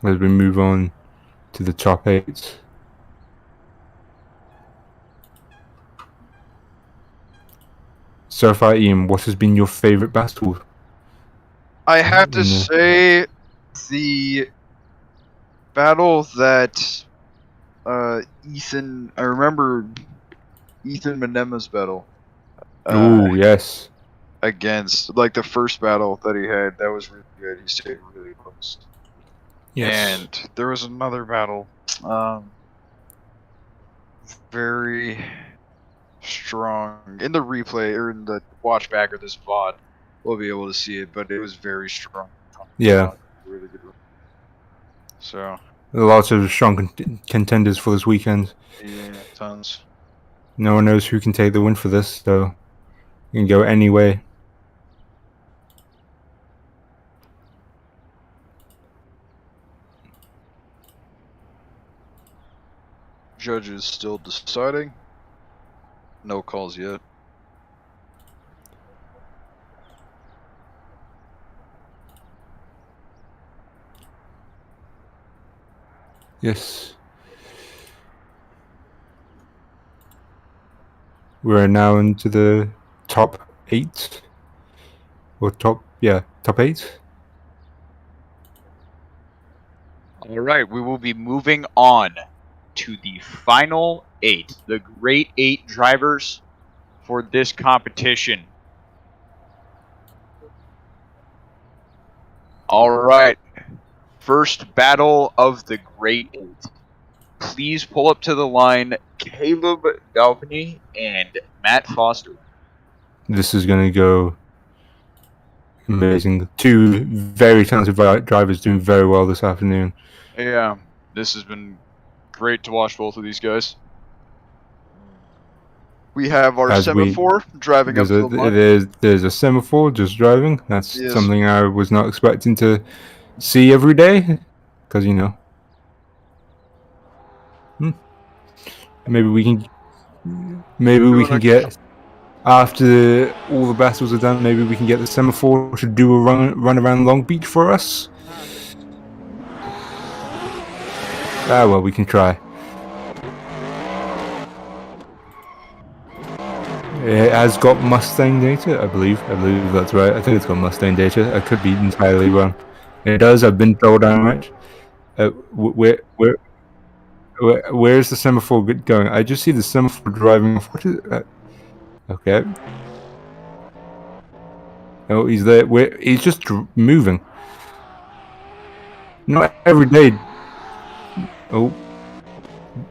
as we move on to the top 8. So far, Ian, what has been your favourite battle? I have to say, the battle that Ethan, I remember Ethan Manema's battle. Ooh, yes. Against, like, the first battle that he had, that was really good. He stayed really close. Yes. And there was another battle, very strong. In the replay, or in the watch back of this VOD, we'll be able to see it, but it was very strong. Yeah. Really good. So. Lots of strong contenders for this weekend. Yeah, tons. No one knows who can take the win for this, so you can go any way. Judges still deciding. No calls yet. Yes. We're now into the top 8. Or top 8. Alright, we will be moving on to the final 8, the Great 8 drivers for this competition. Alright, first battle of the Great 8. Please pull up to the line Caleb Dalpany and Matt Foster. This is going to go amazing. 2 very talented drivers doing very well this afternoon. Yeah, this has been great to watch both of these guys. We have our semaphore driving up to the line. There's a semaphore just driving. That's Yes. something I was not expecting to see every day, because maybe we can get, after all the battles are done, maybe we can get the semaphore to do a run around Long Beach for us. Well, we can try. It has got Mustang data, I believe. I believe that's right. I think it's got Mustang data. I could be entirely wrong. It does. I've been told I'm right. Where's the semaphore going? I just see the semaphore driving off. What is it? Okay. Oh, he's there. He's just moving. Not every day. Oh,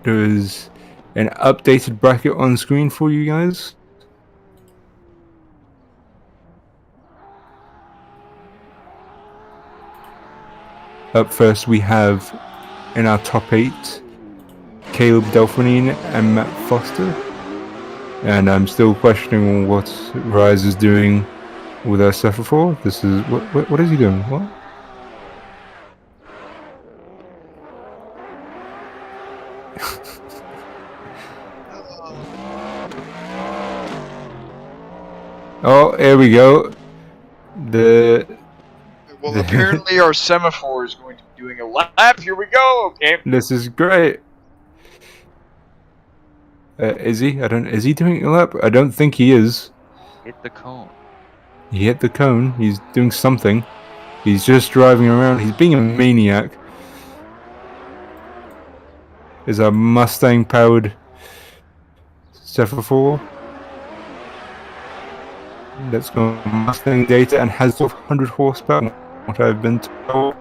there's an updated bracket on screen for you guys. Up first, we have in our top 8 Caleb Delphine and Matt Foster. And I'm still questioning what Rise is doing with our semaphore. This is what is he doing? What? Oh, here we go. Apparently our semaphore is going to be doing a lap. Here we go. Okay. This is great. Is he? Is he doing a lap? I don't think he is. Hit the cone. He hit the cone. He's doing something. He's just driving around. He's being a maniac. Is a Mustang-powered semaphore. That's got Mustang data and has 100 horsepower, what I've been told.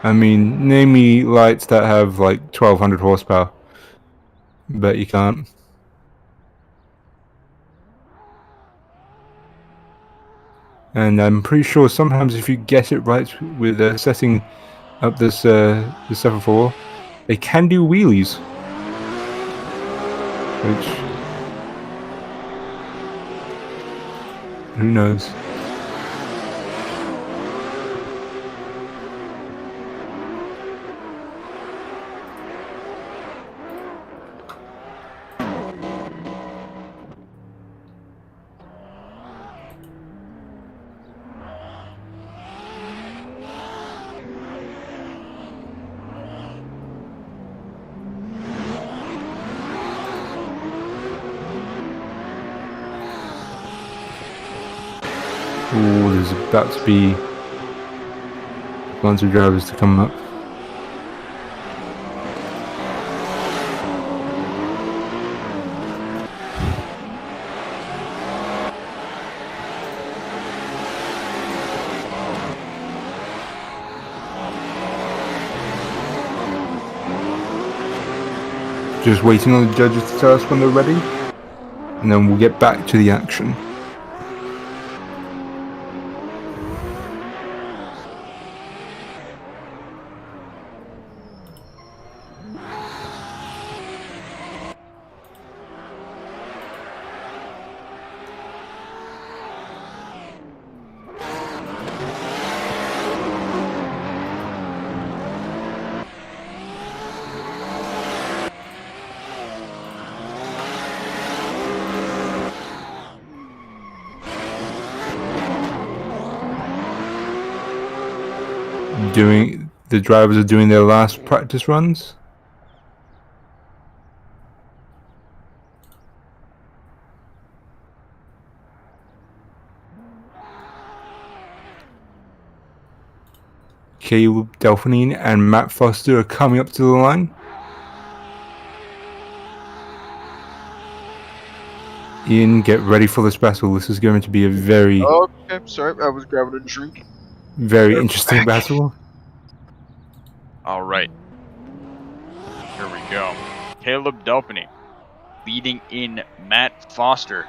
I mean, name me lights that have like 1200 horsepower. But you can't. And I'm pretty sure sometimes if you get it right with setting up this semaphore, they can do wheelies. Which, who knows? Ooh, there's about to be a bunch of drivers to come up. Just waiting on the judges to tell us when they're ready, and then we'll get back to the action. The drivers are doing their last practice runs. Caleb Delphine and Matt Foster are coming up to the line. Ian, get ready for this battle. This is going to be a very, Okay, sorry, I was grabbing a drink. very interesting battle. All right. Here we go. Caleb Delphine leading in Matt Foster.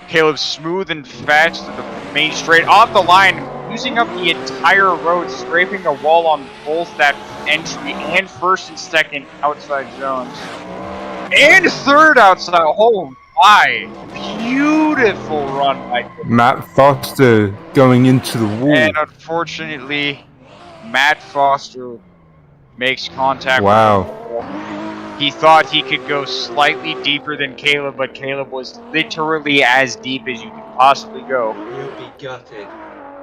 Caleb smooth and fast to the main straight off the line, using up the entire road, scraping a wall on both that entry and first and second outside zones. And third outside. Oh my. Beautiful run by Caleb. Matt Foster going into the wall. And unfortunately, Matt Foster makes contact Wow. with the wall. He thought he could go slightly deeper than Caleb, but Caleb was literally as deep as you could possibly go. He'll be gutted.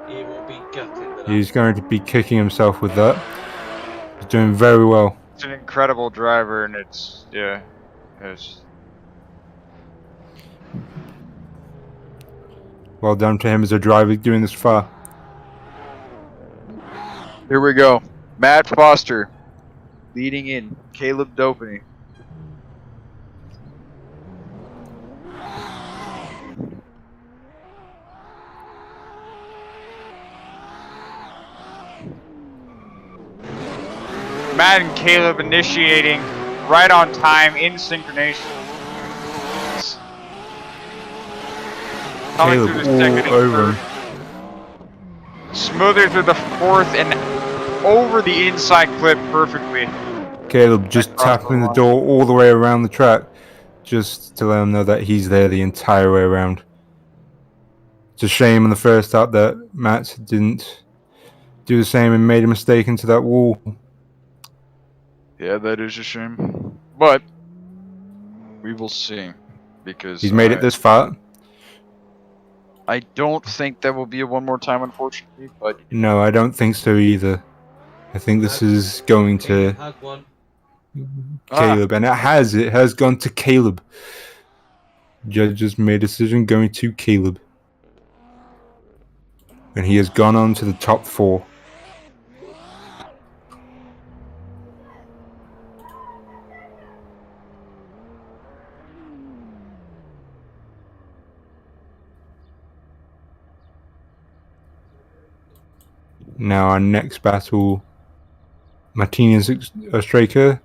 He will be gutted. He's going to be kicking himself with that. He's doing very well. It's an incredible driver, and it's, yeah, it's... Well done to him as a driver doing this far. Here we go. Matt Foster leading in Caleb Delphine. Matt and Caleb initiating right on time in synchronization. Coming Caleb through the second and over third. Smoother through the fourth and over the inside clip perfectly. Caleb just Across tapping the the line. door all the way around the track, just to let him know that he's there the entire way around. It's a shame in the first start that Matt didn't do the same and made a mistake into that wall. Yeah, that is a shame. But we will see. Because He's made it this far. I don't think that will be a one more time, unfortunately, but No, I don't think so either. I think this is going to Hug one. Caleb, and it has gone to Caleb. Judges made a decision going to Caleb. And he has gone on to the top 4. Now our next battle, Martinez Ostraker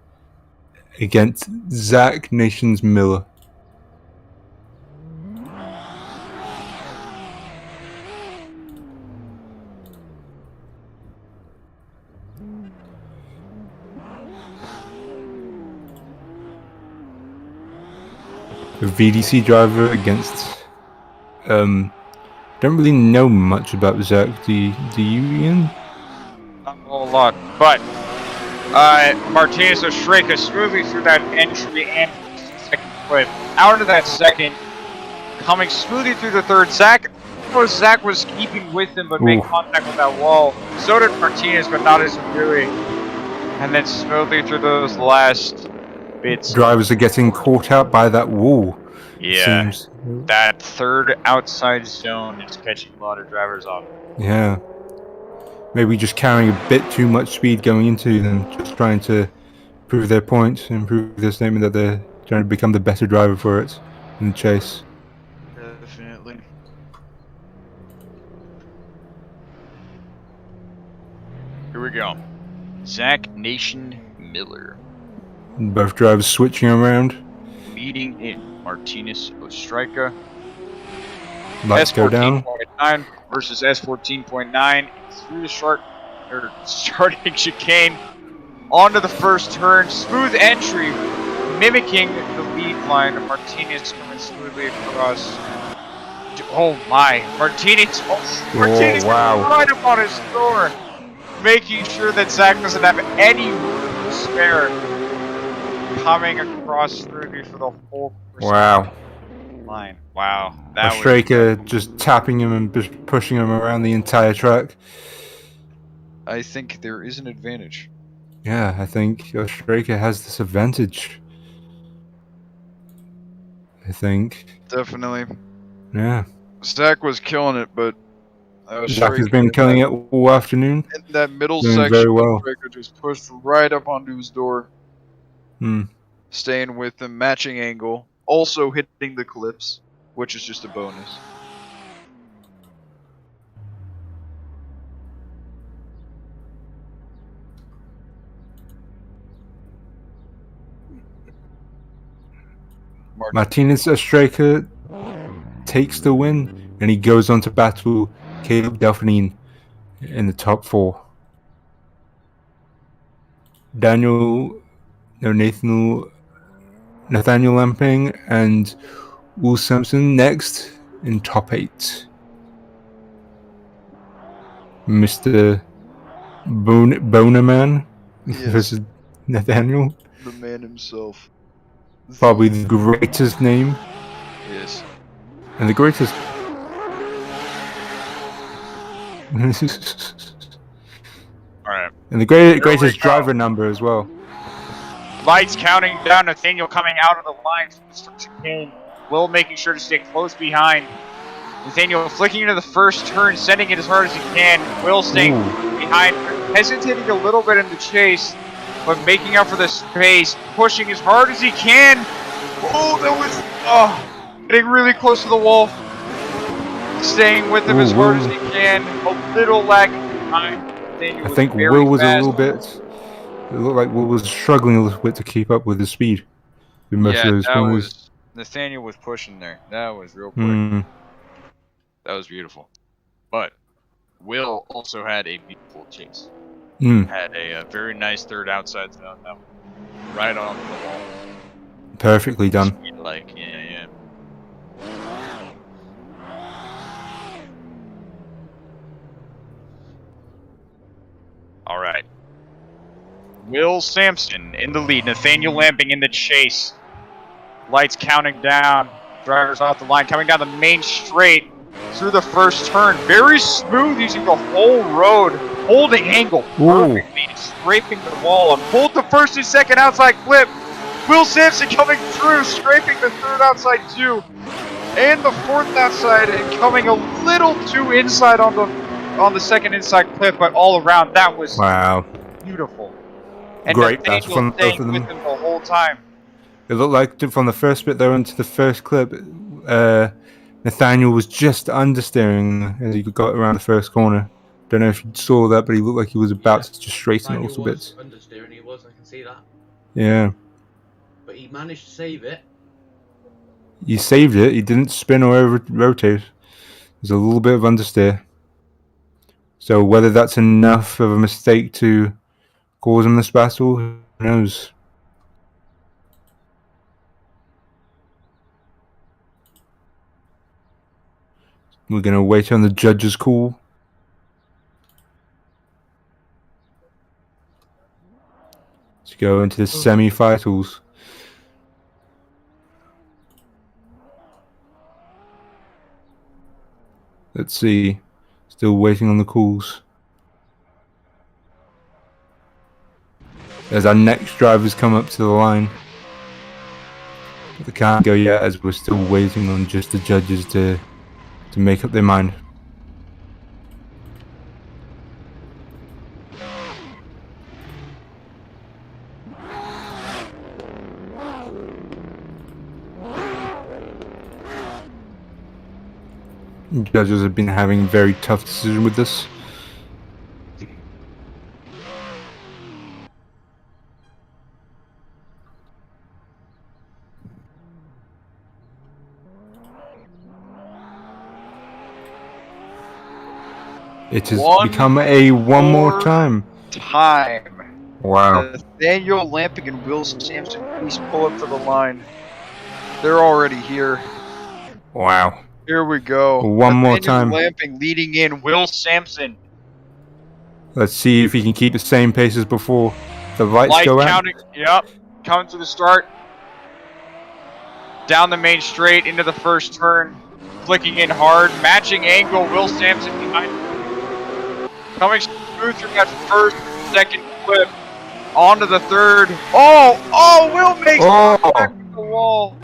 against Zach Nations Miller. A VDC driver against don't really know much about Zach. Do you, Ian? Not a whole lot, but Martinez Ostraka smoothly through that entry and second clip. Out of that second, coming smoothly through the third. Zach was keeping with him, but made contact with that wall. So did Martinez, but not as severely. And then smoothly through those last bits. Drivers are getting caught out by that wall. Yeah. That third outside zone is catching a lot of drivers off. Yeah. Maybe just carrying a bit too much speed going into them, just trying to prove their point and prove their statement that they're trying to become the better driver for it in the chase. Definitely. Here we go. Zach Nation Miller Both drivers switching around. leading in Martinez Ostrika. Lights go down. S14.9 versus S14.9 through the starting chicane onto the first turn. Smooth entry, mimicking the lead line. Martinez coming smoothly across. Oh my! Martinez! Martinez wow. right up on his door, making sure that Zach doesn't have any room to spare. Coming across smoothly for the whole Wow. line. Wow, that was Ostrika just tapping him and just pushing him around the entire track. I think there is an advantage. Yeah, I think Ostrika has this advantage. I think. Definitely. Yeah. Zach was killing it, but Zach has been killing it all afternoon. in that middle Doing section. very well. Ostrika just pushed right up onto his door, Hmm. staying with him, matching angle, also hitting the clips, which is just a bonus. Martinez Ostrika takes the win, and he goes on to battle Caleb Delphine in the top 4. Nathaniel Lamping and Will Simpson next in top 8. Mr. Bonerman versus Nathaniel. The man himself. Probably the greatest name. Yes. And the greatest. alright. And the greatest driver number as well. Lights counting down. Nathaniel coming out of the line from the chicane. Will making sure to stay close behind. Nathaniel flicking into the first turn, sending it as hard as he can. Will staying behind, hesitating a little bit in the chase, but making up for the space, pushing as hard as he can. Oh, that was getting really close to the wall. Staying with him as hard as he can. A little lagging behind. I think Will was a little bit. It looked like Will was struggling a little bit to keep up with the speed in most of those corners. Nathaniel was pushing there. That was real quick. That was beautiful. But Will also had a beautiful chase. Had a very nice third outside zone. That was right on the wall. Perfectly done. Like, yeah. All right. Will Sampson in the lead. Nathaniel Lamping in the chase. Lights counting down. Drivers off the line. Coming down the main straight through the first turn. Very smooth using the whole road. Holding angle perfectly. Scraping the wall on both the first and second outside clip. Will Sampson coming through. Scraping the third outside too. And the fourth outside and coming a little too inside on the second inside clip. But all around that was beautiful. And great. That's Nathaniel from both of them. with him the whole time. It looked like from the first bit there into the first clip, Nathaniel was just understeering as he got around the first corner. Don't know if you saw that, but he looked like he was about to just straighten it a little bit. Understeering, he was. I can see that. Yeah. But he managed to save it. He saved it. He didn't spin or rotate. There's a little bit of understeer. So whether that's enough of a mistake to cause him this battle, who knows? We're going to wait on the judge's call. Let's go into the semi-finals. Let's see. Still waiting on the calls. As our next drivers come up to the line. they can't go yet, as we're still waiting on just the judges to make up their mind. Judges have been having a very tough decision with this. It has become a one more time. Wow. Nathaniel Lamping and Will Sampson, please pull up to the line. They're already here. Wow. Here we go. One more time. Nathaniel Lamping leading in Will Sampson. Let's see if he can keep the same pace as before. The lights go out. Counting. Yep. Coming to the start. Down the main straight into the first turn. Flicking in hard. Matching angle. Will Sampson behind. Coming smooth through that first, second clip. Onto the third. Oh, Will makes it back to the wall.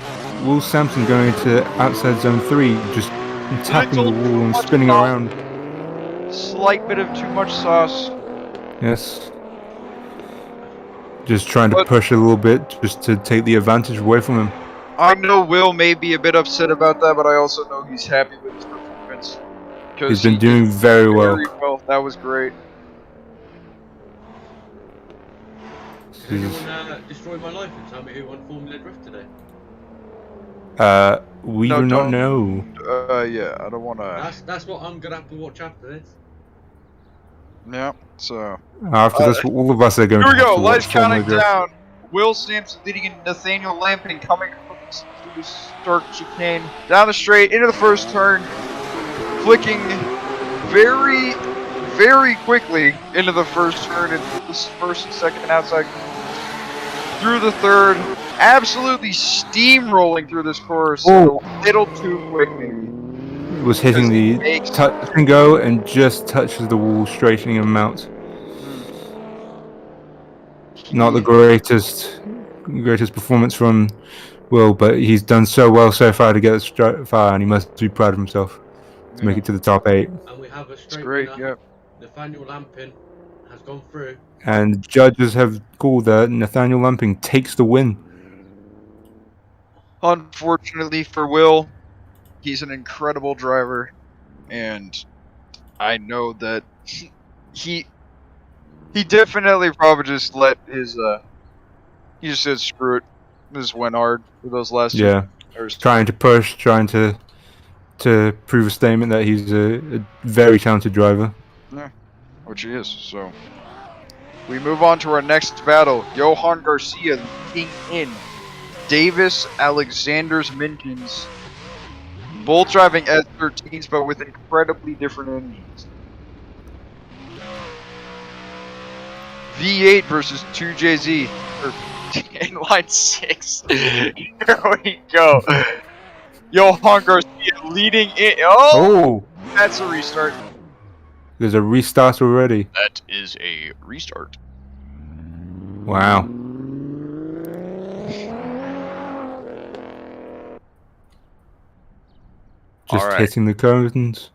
Will Sampson going to outside zone 3, just tapping the wall and spinning around. Slight bit of too much sauce. Yes. Just trying to push a little bit, just to take the advantage away from him. I know Will may be a bit upset about that, but I also know he's happy with his performance. He's been doing very well. That was great. Did anyone destroy my life and tell me who won Formula Drift today? We do not know. Yeah, I don't want to. That's what I'm gonna have to watch after this. Yeah, so. After this, all of us are going to Here we have go, to lights watch Formula counting Drift. down. Will Sampson leading in Nathaniel Lamping coming across the start chicane. Down the straight, into the first turn. Flicking very, very quickly into the first turn. And this first and second outside. Through the third. Absolutely steamrolling through this course. A little too quick, maybe. Was hitting the touch and go and just touches the wall, straightening him out. Not the greatest performance from Will, but he's done so well so far to get this far, and he must be proud of himself to make it to the top 8. And we have a straight winner. Yep. Nathaniel Lamping has gone through. And judges have called that Nathaniel Lamping takes the win. Unfortunately for Will, he's an incredible driver, and I know that he definitely probably just let his he just said screw it, just went hard for those last 2 hours. Trying to push, trying to prove a statement that he's a very talented driver. Yeah, which he is. So we move on to our next battle. Johan Garcia leading in Davis Alexander's Minkins. Both driving S13s, but with incredibly different engines. V8 versus 2JZ. In line 6. Here we go. Johan Garcia leading in. Oh! That's a restart. There's a restart already. That is a restart. Wow. Just hitting the curtains.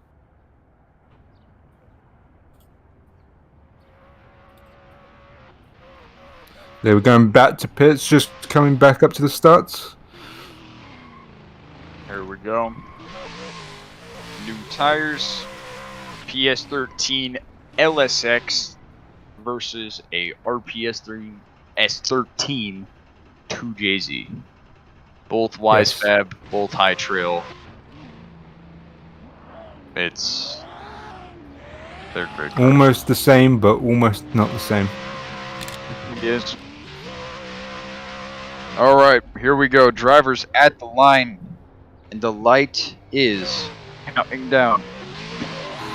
They were going back to pits, just coming back up to the starts. Here we go. New tires. PS13 LSX versus a RPS3 S13 2JZ. Both Wisefab, both high trail. They're great. Almost the same, but almost not the same. Yes. Alright, here we go. Drivers at the line. And the light is counting down.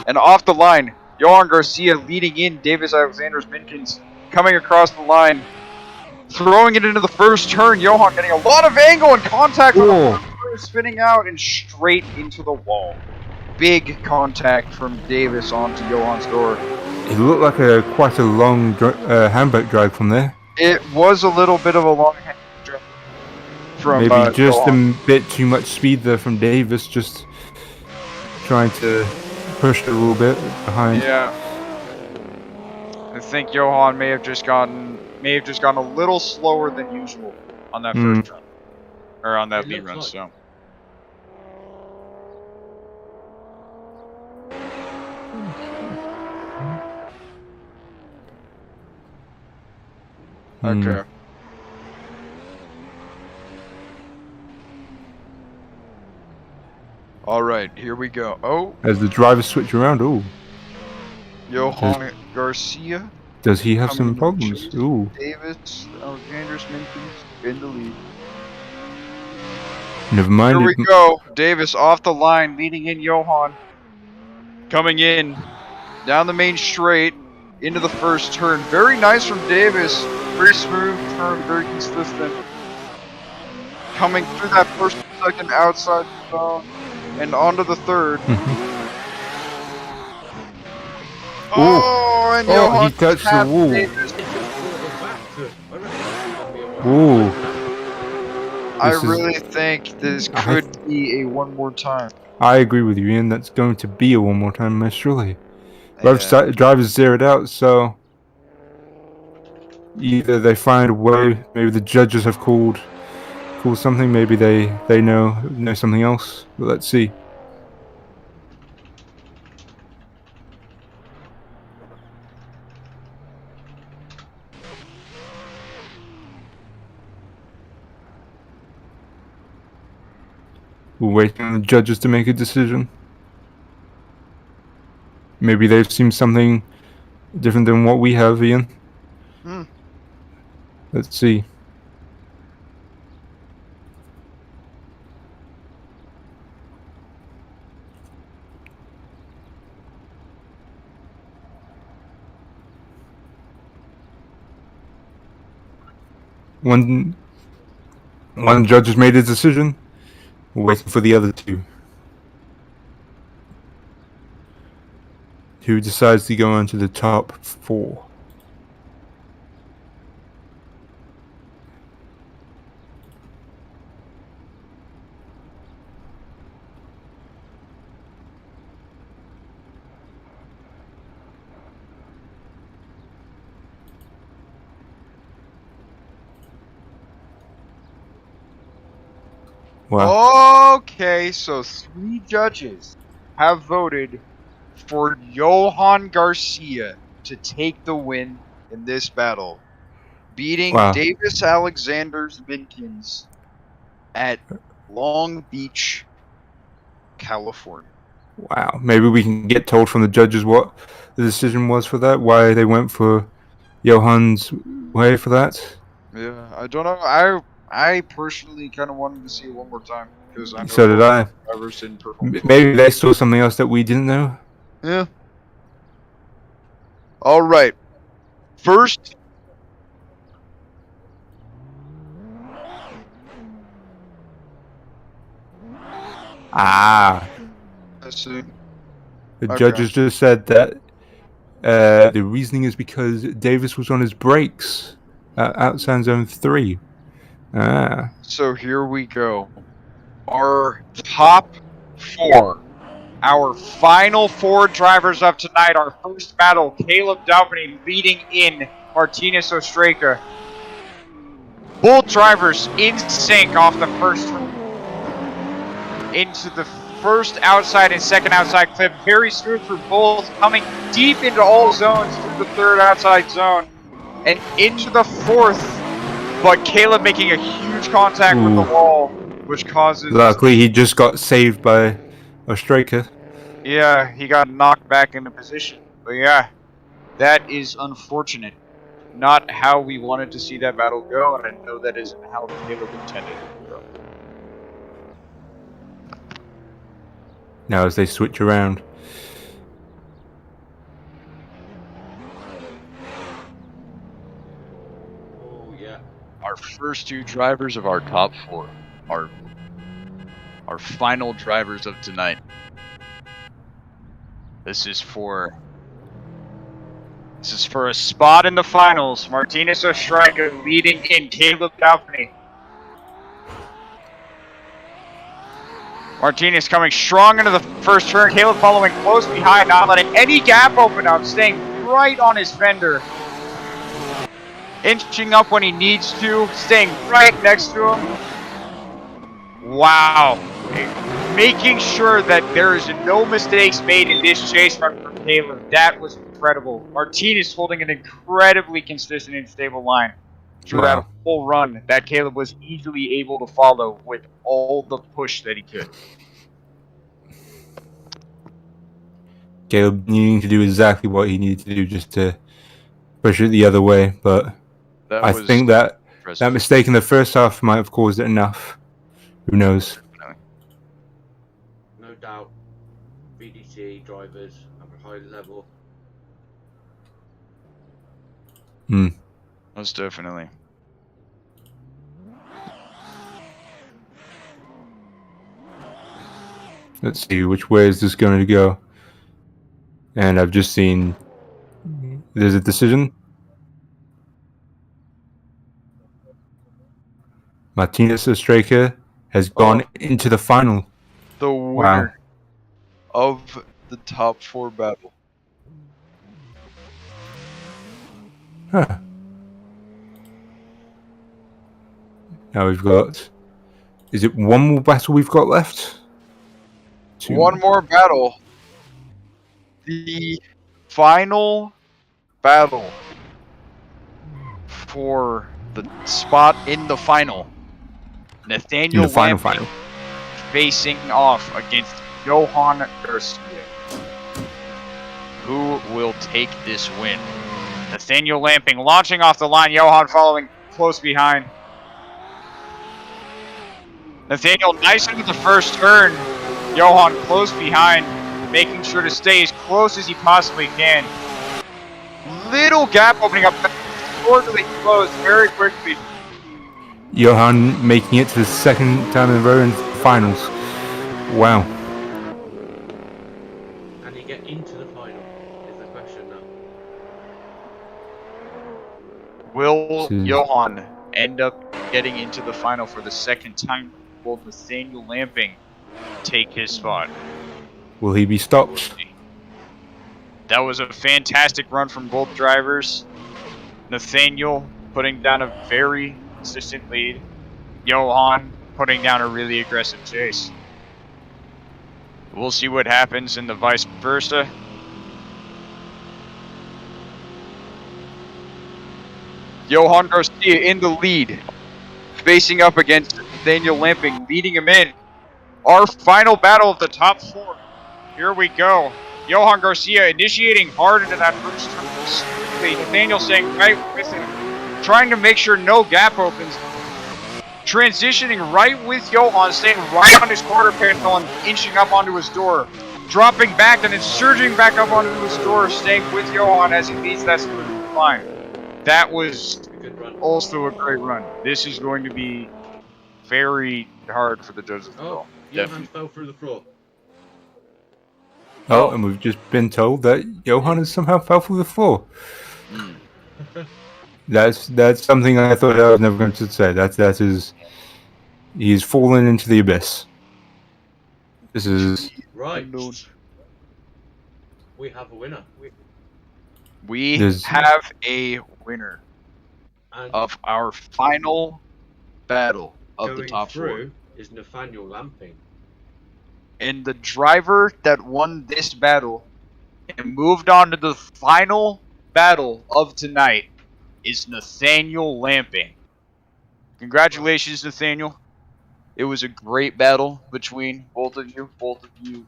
And off the line, Johan Garcia leading in Davis Alexander's Minkins. Coming across the line. Throwing it into the first turn. Johan getting a lot of angle and contact with the first, spinning out and straight into the wall. Big contact from Davis onto Johan's door. It looked like quite a long handbrake drag from there. It was a little bit of a long handbrake drag. from Maybe just Johan. a bit too much speed there from Davis, just trying to push it a little bit behind. Yeah. I think Johan may have just gone a little slower than usual on that first run. Or on that It B looks run, like. so. Okay. Alright, here we go. Oh, As the drivers switch around, ooh, Johan Garcia does he have coming some in problems? chase. Ooh, Davis, Alexander's Minkins in the lead. never mind. Here we go. Davis off the line, leading in Johan. Coming in down the main straight into the first turn. Very nice from Davis. Very smooth turn, very consistent. Coming through that first and second outside zone and onto the third. Oh, and Oh, Johan he touched the tapped wall. Davis. It just brought him back to. I reckon it's gonna be a one. Ooh, I This is- really think this could be a one more time. I agree with you, Ian. That's going to be a one more time, most surely. Both Yeah. drivers zeroed out, so either they find a way. Maybe the judges have called something. Maybe they know something else. But let's see. We're waiting on the judges to make a decision. Maybe they've seen something different than what we have, Ian. Hmm. Let's see. One judge has made a decision. We're waiting for the other two. Who decides to go on to the top 4? Wow. Okay, so 3 judges have voted for Johan Garcia to take the win in this battle, beating Wow. Davis Alexander's Minkins at Long Beach, California. Wow. Maybe we can get told from the judges what the decision was for that. Why they went for Johan's way for that. Yeah, I don't know. I personally kind of wanted to see it one more time because I know So did both I. drivers didn't perform. Maybe they saw something else that we didn't know. Yeah. All right. First, Ah. let's see. The Okay. judges just said that the reasoning is because Davis was on his brakes outside zone 3. Ah. So here we go. Our top 4. Our final 4 drivers of tonight. Our first battle, Caleb Dalpany leading in Martinez Ostraka. Both drivers in sync off the first turn. Into the first outside and second outside clip. Very smooth for both, coming deep into all zones through the third outside zone. And into the fourth, but Caleb making a huge contact with the wall, which causes... Luckily, he just got saved by Ostraka. Yeah, he got knocked back into position. But yeah, that is unfortunate. Not how we wanted to see that battle go, and I know that isn't how Caleb intended it to go. Now as they switch around. Oh yeah. Our first 2 drivers of our top 4 are our final drivers of tonight. This is for a spot in the finals. Martinez Ostraka leading in Caleb Dalpany. Martinez coming strong into the first turn. Caleb following close behind, not letting any gap open up, staying right on his fender. Inching up when he needs to, staying right next to him. Wow. Making sure that there is no mistakes made in this chase run from Caleb. That was incredible. Martinez holding an incredibly consistent and stable line through that whole run that Caleb was easily able to follow with all the push that he could. Caleb needing to do exactly what he needed to do just to push it the other way, but That I was think that impressive. mistake in the first half might have caused it enough. Who knows? No doubt, VDC drivers have a high level. Most definitely. Let's see, which way is this going to go? And I've just seen there's a decision. Martinez Ostraka has gone into the final. The winner of the top 4 battle. Huh. Now we've got... Is it one more battle we've got left? Two. One more battle. The final battle for the spot in the final. Nathaniel Lamping facing off against Johan Garcia. Who will take this win? Nathaniel Lamping launching off the line. Johan following close behind. Nathaniel nice into the first turn. Johan close behind, making sure to stay as close as he possibly can. Little gap opening up, shortly closed very quickly. Johan making it to the second time in a row in finals. Wow. Can he get into the final? Is the question now. Will Johan end up getting into the final for the second time? Will Nathaniel Lamping take his spot? Will he be stopped? That was a fantastic run from both drivers. Nathaniel putting down a very consistent lead. Johan putting down a really aggressive chase. We'll see what happens in the vice versa. Johan Garcia in the lead, facing up against Nathaniel Lamping, leading him in. Our final battle of the top 4. Here we go. Johan Garcia initiating hard into that first turn. Nathaniel staying right with him, trying to make sure no gap opens. Transitioning right with Johan, staying right on his quarter panel and inching up onto his door. Dropping back and then surging back up onto his door, staying with Johan as he leads that smooth line. That was also a great run. This is going to be very hard for the judges to call. Johan fell through the floor. Oh, and we've just been told that Johan has somehow fell through the floor. That's something I thought I was never going to say. That is, he's fallen into the abyss. This is right. We have a winner. We have a winner of our final battle of the top 4. Is Nathaniel Lamping. And the driver that won this battle and moved on to the final battle of tonight is Nathaniel Lamping. Congratulations, Nathaniel. It was a great battle between both of you. Both of you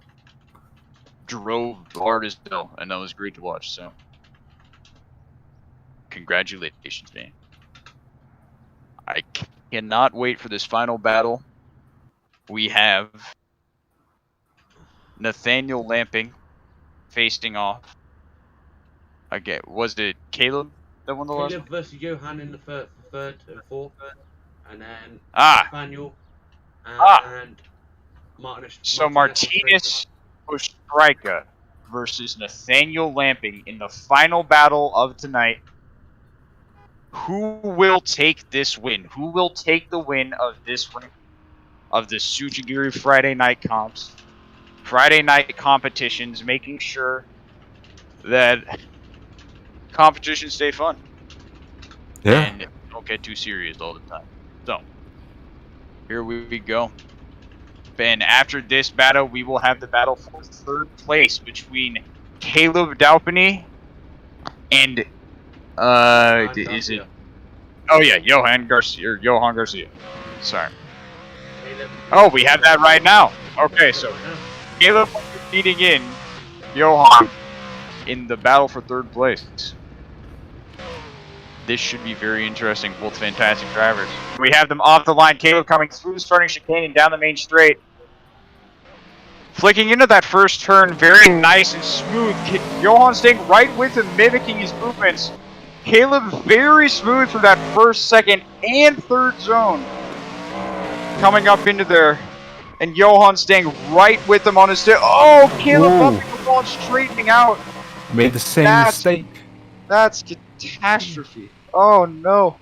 drove hard as hell, and that was great to watch. So, congratulations, man. I cannot wait for this final battle. We have Nathaniel Lamping facing off. Again, was it Caleb that won the last? Caleb versus Johan in the third and fourth, and then Nathaniel and Martinez. So Martinez Ostraka versus Nathaniel Lamping in the final battle of tonight. Who will take this win? Who will take the win of this ring of the Tsujigiri Friday night comps, Friday night competitions, making sure that competitions stay fun and don't get too serious all the time. So, here we go. And after this battle, we will have the battle for third place between Caleb Daupany and is it? Oh yeah, Johan Garcia. Sorry. Oh, we have that right now. Okay, so Caleb beating in Johan in the battle for third place. This should be very interesting. Both fantastic drivers. We have them off the line. Caleb coming through the starting chicane and down the main straight. Flicking into that first turn, very nice and smooth. Johan staying right with him, mimicking his movements. Caleb very smooth for that first, second, and third zone. Coming up into there. And Johan staying right with him on his stick. Oh, Caleb bumping the wall and straightening out. Made the same mistake. That's catastrophe. Oh no.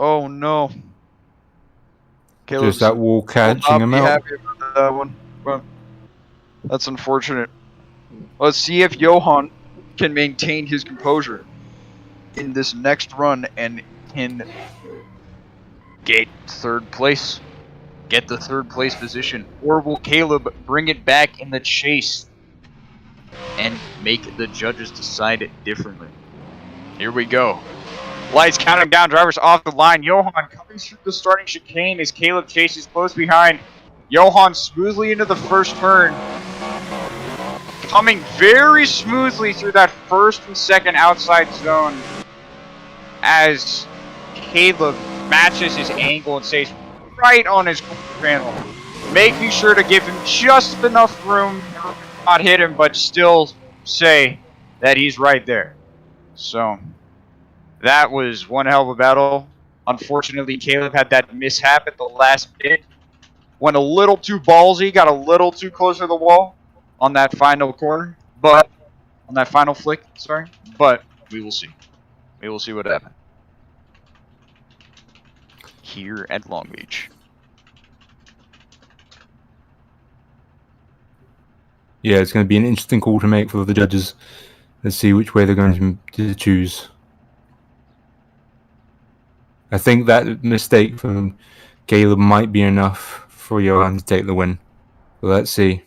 Oh no. Just that wall catching him out. Happy about that one. Well, that's unfortunate. Let's see if Johan can maintain his composure in this next run and can get third place. Get the third place position. Or will Caleb bring it back in the chase and make the judges decide it differently? Here we go. Lights counting down, drivers off the line. Johan coming through the starting chicane as Caleb chases close behind. Johan smoothly into the first turn. Coming very smoothly through that first and second outside zone as Caleb matches his angle and stays right on his panel. Making sure to give him just enough room to not hit him, but still say that he's right there. So that was one hell of a battle. Unfortunately, Caleb had that mishap at the last bit. Went a little too ballsy, got a little too close to the wall on that final corner. But, on that final flick, sorry. But, we will see. We will see what happens. Here at Long Beach. Yeah, it's going to be an interesting call to make for the judges. Let's see which way they're going to choose. I think that mistake from Caleb might be enough for Johan to take the win. But let's see.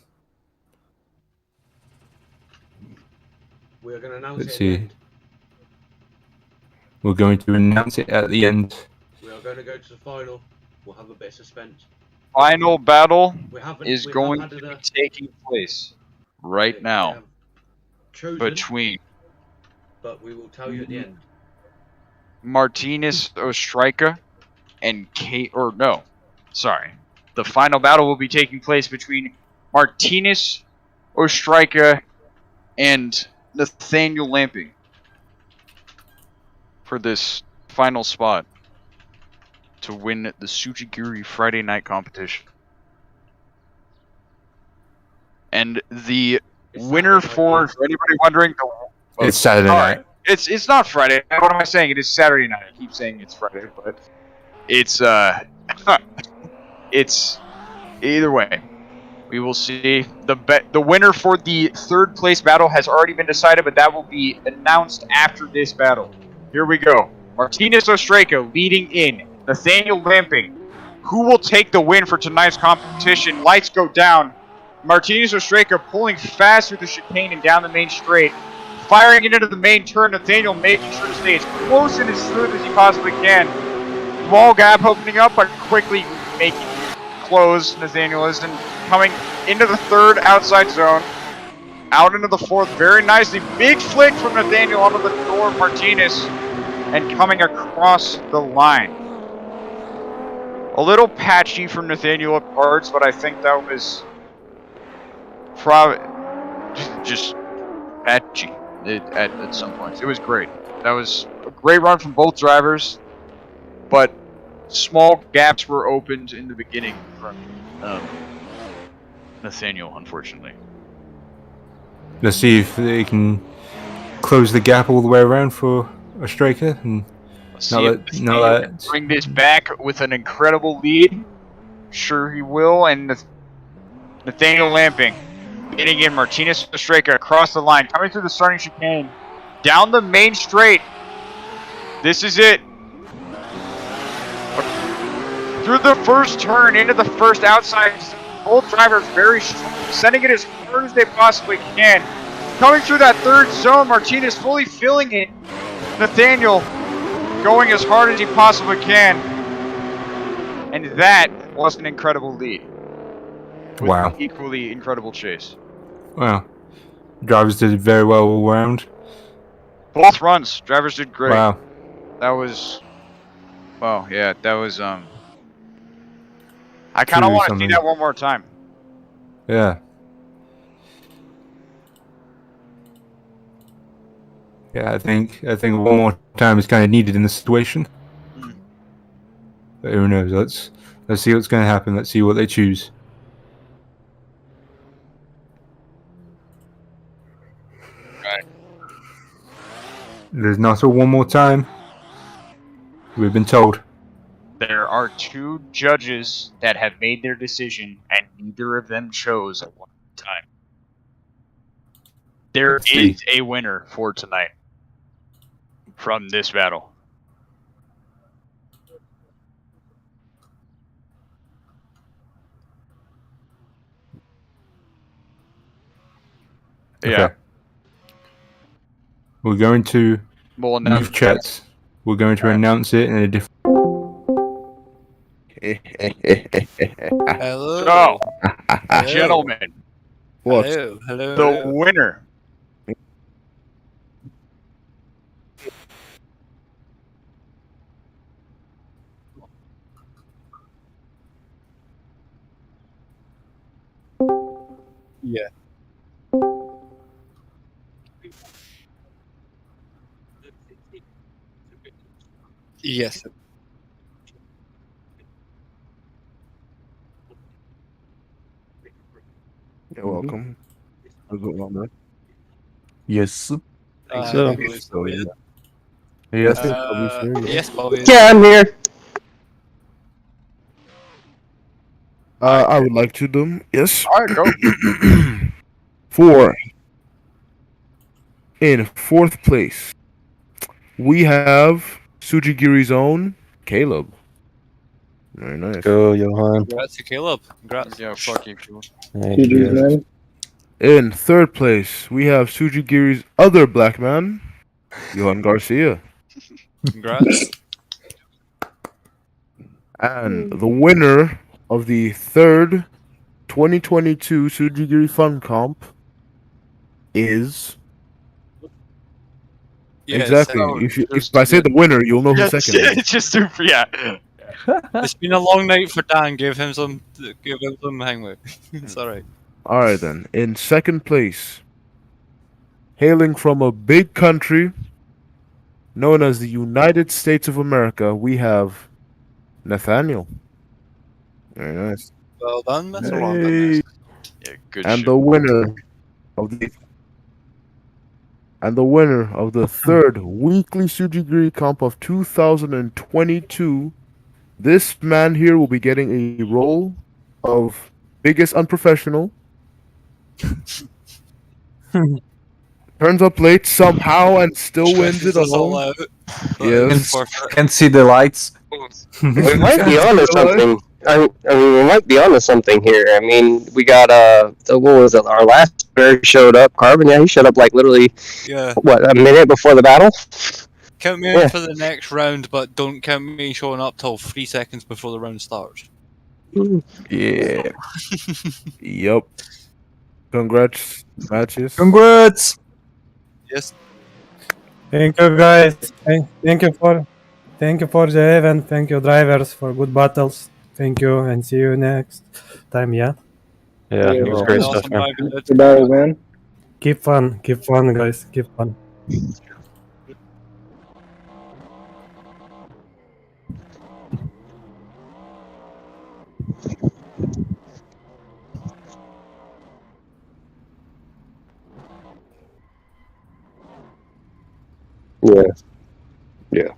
We're going to announce Let's it see. at the end. We're going to announce it at the end. We are going to go to the final. We'll have a bit of suspense. Final battle is going to be taking place right now between, but we will tell you at the end. Martinez Ostrika and the final battle will be taking place between Martinez Ostrika and Nathaniel Lamping for this final spot to win the Tsujigiri Friday night competition. And the winner for anybody wondering, it's Saturday night. It's not Friday. What am I saying? It is Saturday night. I keep saying it's Friday, but it's it's either way. We will see. The winner for the third place battle has already been decided, but that will be announced after this battle. Here we go. Martinez Ostrika leading in. Nathaniel Lamping. Who will take the win for tonight's competition? Lights go down. Martinez Ostrika pulling fast through the chicane and down the main straight. Firing it into the main turn. Nathaniel making sure to stay as close and as smooth as he possibly can. Small gap opening up, but quickly making it close. Nathaniel is coming into the third outside zone. Out into the fourth very nicely. Big flick from Nathaniel onto the door of Martinez. And coming across the line. A little patchy from Nathaniel at parts, but I think that was probably just patchy at some points. It was great. That was a great run from both drivers, but small gaps were opened in the beginning from Nathaniel, unfortunately. Let's see if they can close the gap all the way around for Ostrika. And Let's Now see if that- now Nathaniel can that- bring this back with an incredible lead. Sure he will. And Nathaniel Lamping leading in Martinez Straka across the line, coming through the starting chicane, down the main straight. This is it. Through the first turn, into the first outside. Both drivers very strong, sending it as hard as they possibly can. Coming through that third zone, Martinez fully filling it. Nathaniel going as hard as he possibly can. And that was an incredible lead. With Wow. an equally incredible chase. Wow. Drivers did very well all round. Both runs, drivers did great. Wow. That was, well, yeah, that was, I kind of Truly want to see something. that one more time. Yeah. Yeah, I think one more time is kind of needed in this situation. But who knows? Let's see what's going to happen. Let's see what they choose. Right. There's not a one more time. We've been told. There are two judges that have made their decision, and neither of them chose at one time. There Let's see. is a winner for tonight from this battle. Okay. Yeah. We're going to We'll move announce chats. We're going to Alright. announce it in a different. Hello. So, Hello. gentlemen, What? Hello. Hello. the winner Yeah. Yes. You're welcome. I'll go on that. Yes. So- Bobby, so, yeah. Yes. yes, Bobby. Yeah, I'm here. I would like to do yes. Alright, go. In fourth place, we have Tsujigiri's own Caleb. Very nice. Go, Johan. Congrats to Caleb. Congrats. Yeah, fuck you, Joe. Thank you. In third place, we have Tsujigiri's other black man, Johan Garcia. Congrats. And the winner of the third 2022 Tsujigiri Fun Comp is Yes, exactly. so If I say the winner, you'll know who second is. It's just super, yeah. it's been a long night for Dan. Give him some hang with. It's alright. All right then. In second place, hailing from a big country known as the United States of America, we have Nathaniel. Very nice. Well done, Mr. Hey. London. Yeah, good And shit. the winner of the third weekly Tsujigiri comp of 2022, this man here will be getting a role of biggest unprofessional. Turns up late somehow and still wins it Stresses us all all. out. Yes. Can't see the lights. We might be onto something. I mean, we might be onto something here. I mean, we got what was it? Our last player showed up. Carbon, yeah, he showed up like literally Yeah. what, a minute before the battle. Count me in for the next round, but don't count me showing up till 3 seconds before the round starts. Yeah. Yep. Congrats, matches. Congrats. Yes. Thank you, guys. Thank you for the event. Thank you, drivers, for good battles. Thank you, and see you next time. Yeah. Yeah, it was great stuff, Awesome man. driving, dude. man. Keep fun, guys. Keep fun. Yeah. Yeah.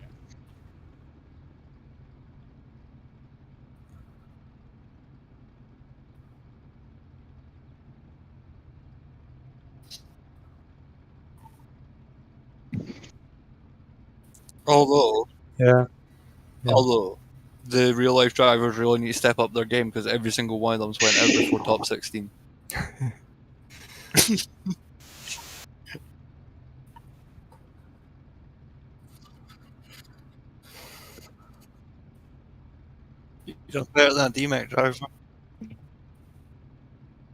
Although, Yeah. Yeah. although the real life drivers really need to step up their game because every single one of them's went out before top 16. You're better than a DMAC driver.